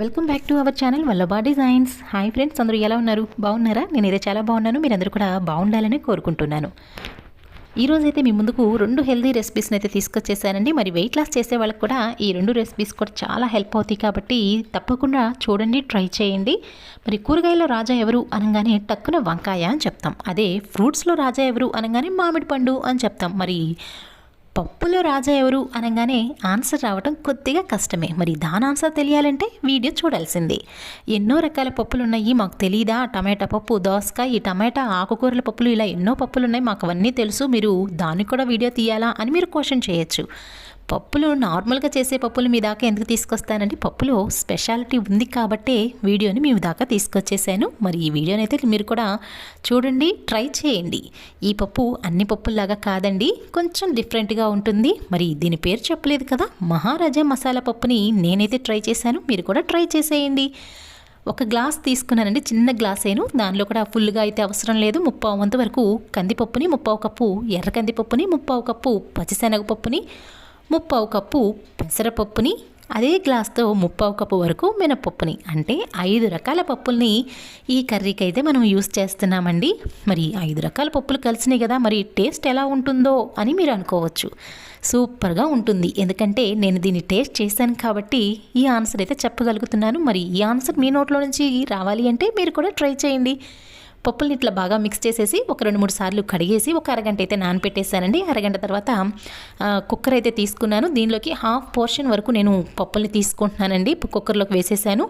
Welcome back to our channel Vallabha designs. Hi friends, అందరూ ఎలా ఉన్నారు? బాగున్నారా? నేనైతే చాలా బాగున్నాను. మీరందరూ కూడా బాగుండాలని కోరుకుంటున్నాను. ఈరోజైతే మీ ముందుకు 2 హెల్దీ రెసిపీస్ని అయితే తీసుకొచ్చేసానండి. మరి వెయిట్ లాస్ చేసే వాళ్ళకి కూడా ఈ 2 రెసిపీస్ కూడా చాలా హెల్ప్ అవుతాయి కాబట్టి తప్పకుండా చూడండి, ట్రై చేయండి. మరి కూరగాయల రాజా ఎవరు అనగానే టక్కున వంకాయ అని చెప్తాం. అదే ఫ్రూట్స్లో రాజా ఎవరు అనగానే మామిడి పండు అని చెప్తాం. మరి పప్పులో రాజా ఎవరు అనగానే ఆన్సర్ రావటం కొద్దిగా కష్టమే. మరి దాని ఆన్సర్ తెలియాలంటే వీడియో చూడాల్సిందే. ఎన్నో రకాల పప్పులు ఉన్నాయి, మాకు తెలీదా? టమాటా పప్పు, దోసకాయ, టమాటా, ఆకుకూరల పప్పులు, ఇలా ఎన్నో పప్పులు ఉన్నాయి, మాకు అవన్నీ తెలుసు, మీరు దానికి కూడా వీడియో తీయాలా అని మీరు క్వశ్చన్ చేయొచ్చు. పప్పులు నార్మల్గా చేసే పప్పులు మీ దాకా ఎందుకు తీసుకొస్తానండి? పప్పులో స్పెషాలిటీ ఉంది కాబట్టే వీడియోని మీ దాకా తీసుకొచ్చేసాను. మరి ఈ వీడియోని అయితే మీరు కూడా చూడండి, ట్రై చేయండి. ఈ పప్పు అన్ని పప్పుల్లాగా కాదండి, కొంచెం డిఫరెంట్గా ఉంటుంది. మరి దీని పేరు చెప్పలేదు కదా, మహారాజా మసాలా పప్పుని నేనైతే ట్రై చేశాను, మీరు కూడా ట్రై చేసేయండి. ఒక గ్లాస్ తీసుకున్నానండి, చిన్న గ్లాసేను. దానిలో కూడా ఫుల్గా అయితే అవసరం లేదు. 3/4 వంతు వరకు కందిపప్పుని, 3/4 కప్పు ఎర్ర కందిపప్పుని, 3/4 కప్పు పచ్చిశనగపప్పుని, 3/4 కప్పు పెసరపప్పుని, అదే గ్లాస్తో 3/4 కప్పు వరకు మినపప్పుని, అంటే 5 రకాల పప్పుల్ని ఈ కర్రీకి అయితే మనం యూస్ చేస్తున్నామండి. మరి 5 రకాల పప్పులు కలిసినాయి కదా, మరి టేస్ట్ ఎలా ఉంటుందో అని మీరు అనుకోవచ్చు. సూపర్గా ఉంటుంది, ఎందుకంటే నేను దీన్ని టేస్ట్ చేశాను కాబట్టి ఈ ఆన్సర్ అయితే చెప్పగలుగుతున్నాను. మరి ఈ ఆన్సర్ మీ నోట్లో నుంచి రావాలి అంటే మీరు కూడా ట్రై చేయండి. పప్పుల్ని ఇట్లా బాగా మిక్స్ చేసేసి ఒక 2-3 సార్లు కడిగేసి ఒక అరగంట అయితే నానపెట్టేసానండి. అరగంట తర్వాత కుక్కర్ అయితే తీసుకున్నాను. దీనిలోకి హాఫ్ పోర్షన్ వరకు నేను పప్పుల్ని తీసుకుంటున్నానండి. కుక్కర్లోకి వేసేసాను.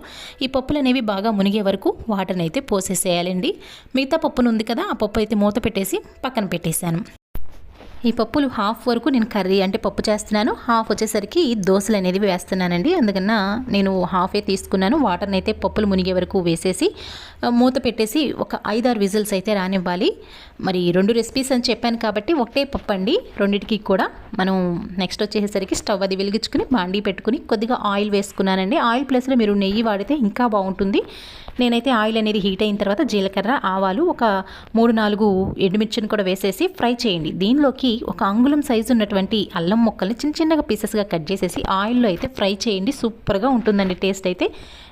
ఈ పప్పులు అనేవి బాగా మునిగే వరకు వాటర్ని అయితే పోసేసేయాలండి. మిగతా పప్పును ఉంది కదా, ఆ పప్పు అయితే మూత పెట్టేసి పక్కన పెట్టేశాను. ఈ పప్పులు హాఫ్ వరకు నేను కర్రీ అంటే పప్పు చేస్తున్నాను, హాఫ్ వచ్చేసరికి దోశలు అనేది వేస్తున్నానండి. అందుకన్నా నేను హాఫే తీసుకున్నాను. వాటర్ని అయితే పప్పులు మునిగే వరకు వేసేసి మూత పెట్టేసి ఒక 5-6 విజిల్స్ అయితే రానివ్వాలి. మరి 2 రెసిపీస్ అని చెప్పాను కాబట్టి ఒకటే పప్పు అండి రెండింటికి కూడా. మనం నెక్స్ట్ వచ్చేసరికి స్టవ్ అది వెలిగించుకుని బాండీ పెట్టుకుని కొద్దిగా ఆయిల్ వేసుకున్నానండి. ఆయిల్ ప్లేస్లో మీరు నెయ్యి వాడితే ఇంకా బాగుంటుంది. నేనైతే ఆయిల్ అనేది హీట్ అయిన తర్వాత జీలకర్ర, ఆవాలు, ఒక 3-4 ఎండుమిర్చిని కూడా వేసేసి ఫ్రై చేయండి. దీనిలోకి ఒక అంగుళం సైజు ఉన్నటువంటి అల్లం ముక్కల్ని చిన్న చిన్నగా పీసెస్గా కట్ చేసేసి ఆయిల్లో అయితే ఫ్రై చేయండి. సూపర్గా ఉంటుందండి టేస్ట్ అయితే.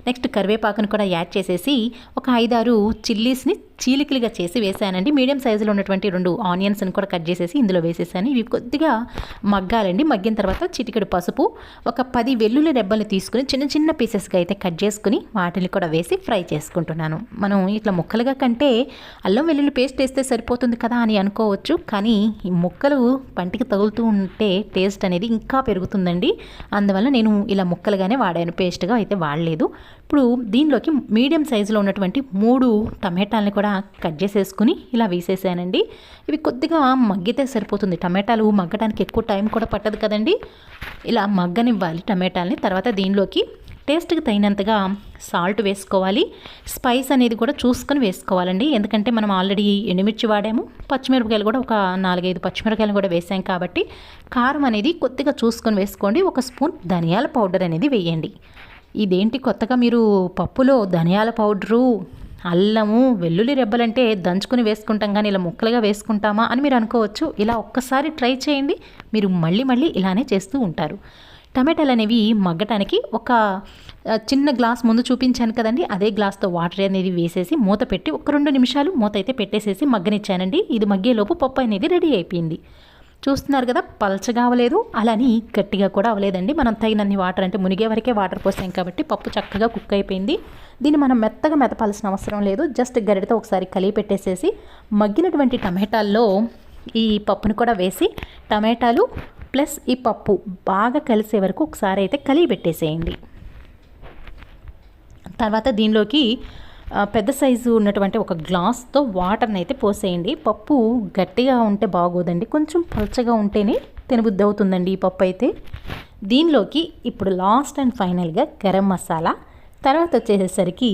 నెక్స్ట్ కరివేపాకును కూడా యాడ్ చేసేసి ఒక 5-6 చిల్లీస్ని చీలికలుగా చేసి వేసానండి. మీడియం సైజులో ఉన్నటువంటి 2 ఆనియన్స్ని కూడా కట్ చేసేసి ఇందులో వేసేసాను. ఇవి కొద్దిగా మగ్గాలండి. మగ్గిన తర్వాత చిటికెడు పసుపు, ఒక 10 వెల్లుల్లి రెబ్బల్ని తీసుకుని చిన్న చిన్న పీసెస్గా అయితే కట్ చేసుకుని వాటిని కూడా వేసి ఫ్రై చేసుకుంటున్నాను. మనం ఇట్లా ముక్కలుగా కంటే అల్లం వెల్లుల్లి పేస్ట్ వేస్తే సరిపోతుంది కదా అని అనుకోవచ్చు, కానీ ఈ ముక్కలు పంటికి తగులుతూ ఉంటే టేస్ట్ అనేది ఇంకా పెరుగుతుందండి. అందువల్ల నేను ఇలా ముక్కలుగానే వాడాను, పేస్ట్గా అయితే వాడలేదు. ఇప్పుడు దీనిలోకి మీడియం సైజులో ఉన్నటువంటి 3 టమాటాలని కూడా కట్ చేసేసుకుని ఇలా వేసేసానండి. ఇవి కొద్దిగా మగ్గితే సరిపోతుంది, టమాటాలు మగ్గడానికి ఎక్కువ టైం కూడా పట్టదు కదండి. ఇలా మగ్గనివ్వాలి టమాటాలని. తర్వాత దీనిలోకి టేస్ట్కి తగినంతగా సాల్ట్ వేసుకోవాలి. స్పైస్ అనేది కూడా చూసుకొని వేసుకోవాలండి, ఎందుకంటే మనం ఆల్రెడీ ఎండుమిర్చి వాడాము, పచ్చిమిరపకాయలు కూడా ఒక 4-5 పచ్చిమిరపకాయలు కూడా వేసాం కాబట్టి కారం అనేది కొద్దిగా చూసుకొని వేసుకోండి. 1 స్పూన్ ధనియాల పౌడర్ అనేది వేయండి. ఇదేంటి కొత్తగా మీరు పప్పులో ధనియాల పౌడరు, అల్లము, వెల్లుల్లి రెబ్బలంటే దంచుకుని వేసుకుంటాం కానీ ఇలా ముక్కలుగా వేసుకుంటామా అని మీరు అనుకోవచ్చు. ఇలా ఒక్కసారి ట్రై చేయండి, మీరు మళ్ళీ మళ్ళీ ఇలానే చేస్తూ ఉంటారు. టమాటాలు అనేవి మగ్గటానికి ఒక చిన్న గ్లాస్ ముందు చూపించాను కదండి, అదే గ్లాస్తో వాటర్ అనేది వేసేసి మూత పెట్టి ఒక 2 నిమిషాలు మూత అయితే పెట్టేసేసి మగ్గనిచ్చానండి. ఇది మగ్గేలోపు పప్పు అనేది రెడీ అయిపోయింది. చూస్తున్నారు కదా, పలచగా అవ్వలేదు, అలాని గట్టిగా కూడా అవ్వలేదండి. మనం తగినన్ని వాటర్ అంటే మునిగే వరకే వాటర్ పోసాం కాబట్టి పప్పు చక్కగా కుక్ అయిపోయింది. దీన్ని మనం మెత్తగా మెదపాల్సిన అవసరం లేదు. జస్ట్ గరిటతో ఒకసారి కలిపి పెట్టేసేసి మగ్గినటువంటి టమాటాల్లో ఈ పప్పును కూడా వేసి టమాటాలు ప్లస్ ఈ పప్పు బాగా కలిసే వరకు ఒకసారి అయితే కలిపి పెట్టేసేయండి. తర్వాత దీనిలోకి పెద్ద సైజు ఉన్నటువంటి ఒక గ్లాస్తో వాటర్ని అయితే పోసేయండి. పప్పు గట్టిగా ఉంటే బాగోదండి, కొంచెం పలచగా ఉంటేనే తినబుద్ధి అవుతుందండి ఈ పప్పు అయితే. దీనిలోకి ఇప్పుడు లాస్ట్ అండ్ ఫైనల్గా గరం మసాలా, తర్వాత వచ్చేసరికి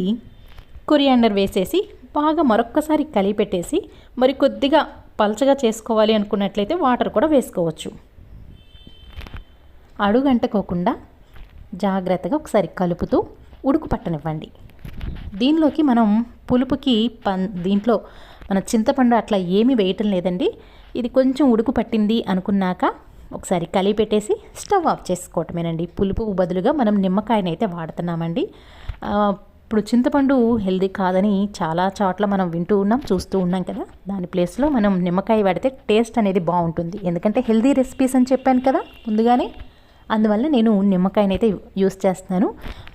కొరియాండర్ వేసేసి బాగా మరొక్కసారి కలిపెట్టేసి మరి కొద్దిగా పలచగా చేసుకోవాలి అనుకున్నట్లయితే వాటర్ కూడా వేసుకోవచ్చు. అడుగంటకోకుండా జాగ్రత్తగా ఒకసారి కలుపుతూ ఉడుకు పట్టనివ్వండి. దీనిలోకి మనం పులుపుకి దీంట్లో మన చింతపండు అట్లా ఏమీ వేయటం లేదండి. ఇది కొంచెం ఉడుకు పట్టింది అనుకున్నాక ఒకసారి కలిపెట్టేసి స్టవ్ ఆఫ్ చేసుకోవటమేనండి. పులుపు బదులుగా మనం నిమ్మకాయనైతే వాడుతున్నామండి. ఇప్పుడు చింతపండు హెల్దీ కాదని చాలా చోట్ల మనం వింటూ ఉన్నాం, చూస్తూ ఉన్నాం కదా. దాని ప్లేస్లో మనం నిమ్మకాయ వాడితే టేస్ట్ అనేది బాగుంటుంది. ఎందుకంటే హెల్దీ రెసిపీస్ అని చెప్పాను కదా ముందుగానే, అందువల్ల నేను నిమ్మకాయనైతే యూస్ చేస్తున్నాను.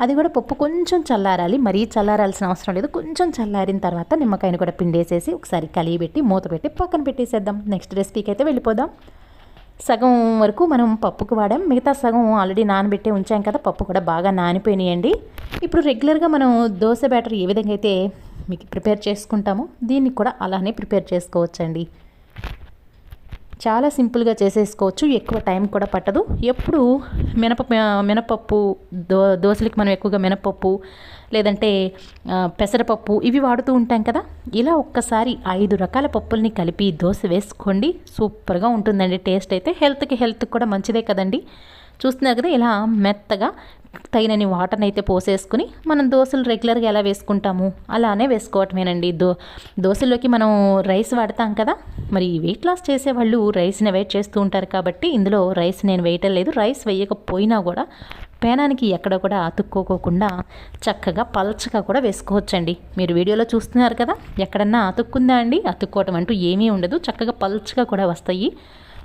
అది కూడా పప్పు కొంచెం చల్లారాలి, మరీ చల్లారాల్సిన అవసరం లేదు. కొంచెం చల్లారిన తర్వాత నిమ్మకాయని కూడా పిండేసేసి ఒకసారి కలిగిపెట్టి మూత పెట్టి పక్కన పెట్టేసేద్దాం. నెక్స్ట్ రెసిపీకి అయితే వెళ్ళిపోదాం. సగం వరకు మనం పప్పుకు వాడాం, మిగతా సగం ఆల్రెడీ నానబెట్టి ఉంచాం కదా. పప్పు కూడా బాగా నానిపోయినాయండి. ఇప్పుడు రెగ్యులర్గా మనం దోశ బ్యాటర్ ఏ విధంగా అయితే మీకు ప్రిపేర్ చేసుకుంటామో దీన్ని కూడా అలానే ప్రిపేర్ చేసుకోవచ్చండి. చాలా సింపుల్గా చేసేసుకోవచ్చు, ఎక్కువ టైం కూడా పట్టదు. ఎప్పుడు మినపప్పు దోశలకి మనం ఎక్కువగా మినపప్పు లేదంటే పెసరపప్పు ఇవి వాడుతూ ఉంటాం కదా. ఇలా ఒక్కసారి 5 రకాల పప్పుల్ని కలిపి దోశ వేసుకోండి, సూపర్గా ఉంటుందండి. టేస్ట్ అయితే హెల్త్కి కూడా మంచిదే కదండి. చూస్తున్నారు కదా, ఇలా మెత్తగా తగినన్ని వాటర్ని అయితే పోసేసుకుని మనం దోశలు రెగ్యులర్గా ఎలా వేసుకుంటాము అలానే వేసుకోవటమేనండి. దోశల్లోకి మనం రైస్ వాడతాం కదా, మరి వెయిట్ లాస్ చేసేవాళ్ళు రైస్ని అవాయిడ్ చేస్తూ ఉంటారు కాబట్టి ఇందులో రైస్ నేను వేయటం లేదు. రైస్ వేయకపోయినా కూడా పేనానికి ఎక్కడ కూడా అతుక్కోకుండా చక్కగా పల్చగా కూడా వేసుకోవచ్చండి. మీరు వీడియోలో చూస్తున్నారు కదా, ఎక్కడన్నా అతుక్కుందా అండి? అతుక్కోవటం అంటూ ఏమీ ఉండదు, చక్కగా పల్చగా కూడా వస్తాయి.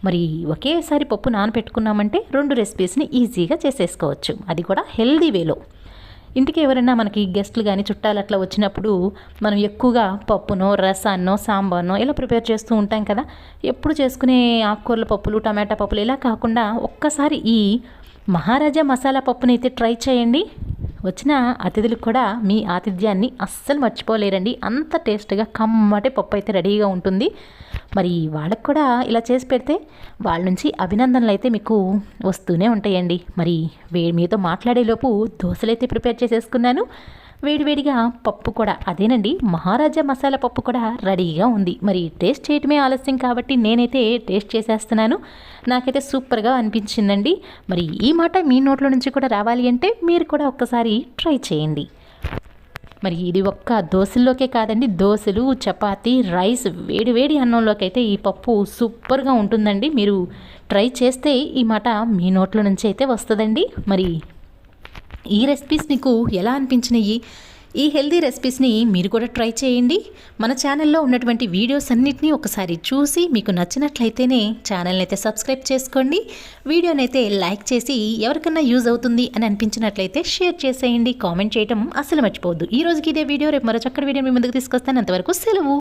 మరి ఒకేసారి పప్పు నానపెట్టుకున్నామంటే 2 రెసిపీస్ని ఈజీగా చేసేసుకోవచ్చు, అది కూడా హెల్దీ వేలో. ఇంటికి ఎవరైనా మనకి గెస్ట్లు కానీ చుట్టాలు అట్లా వచ్చినప్పుడు మనం ఎక్కువగా పప్పునో రసాన్నో సాంబార్నో ఇలా ప్రిపేర్ చేస్తూ ఉంటాం కదా. ఎప్పుడు చేసుకునే ఆకుకూరల పప్పులు టమాటా పప్పులు ఇలా కాకుండా ఒక్కసారి ఈ మహారాజా మసాలా పప్పుని అయితే ట్రై చేయండి. వచ్చిన అతిథులకు కూడా మీ ఆతిథ్యాన్ని అస్సలు మర్చిపోలేరండి. అంత టేస్ట్గా కమ్మటి పప్పు అయితే రెడీగా ఉంటుంది. మరి వాళ్ళకు కూడా ఇలా చేసి పెడితే వాళ్ళ నుంచి అభినందనలు అయితే మీకు వస్తూనే ఉంటాయండి. మరి మీతో మాట్లాడేలోపు దోశలు అయితే ప్రిపేర్ చేసేసుకున్నాను. వేడివేడిగా పప్పు కూడా అదేనండి, మహారాజా మసాలా పప్పు కూడా రెడీగా ఉంది. మరి టేస్ట్ చేయటమే ఆలస్యం కాబట్టి నేనైతే టేస్ట్ చేసేస్తున్నాను. నాకైతే సూపర్గా అనిపించిందండి. మరి ఈ మాట మీ నోట్లో నుంచి కూడా రావాలి అంటే మీరు కూడా ఒక్కసారి ట్రై చేయండి. మరి ఇది ఒక్క దోశల్లోకే కాదండి, దోశలు చపాతీ రైస్ వేడి అన్నంలోకి అయితే ఈ పప్పు సూపర్గా ఉంటుందండి. మీరు ట్రై చేస్తే ఈ మాట మీ నోట్లో నుంచి అయితే వస్తుందండి. మరి ఈ రెసిపీస్ మీకు ఎలా అనిపించినాయి? ఈ హెల్దీ రెసిపీస్ని మీరు కూడా ట్రై చేయండి. మన ఛానల్లో ఉన్నటువంటి వీడియోస్ అన్నిటినీ ఒకసారి చూసి మీకు నచ్చినట్లయితేనే ఛానల్ని అయితే సబ్స్క్రైబ్ చేసుకోండి. వీడియోని అయితే లైక్ చేసి ఎవరికన్నా యూజ్ అవుతుంది అని అనిపించినట్లయితే షేర్ చేసేయండి. కామెంట్ చేయడం అసలు మర్చిపోవద్దు. ఈ రోజుకి ఇదే వీడియో, రేపు మరో చక్కటి వీడియో మీ ముందుకు తీసుకొస్తాను. అంతవరకు సెలవు.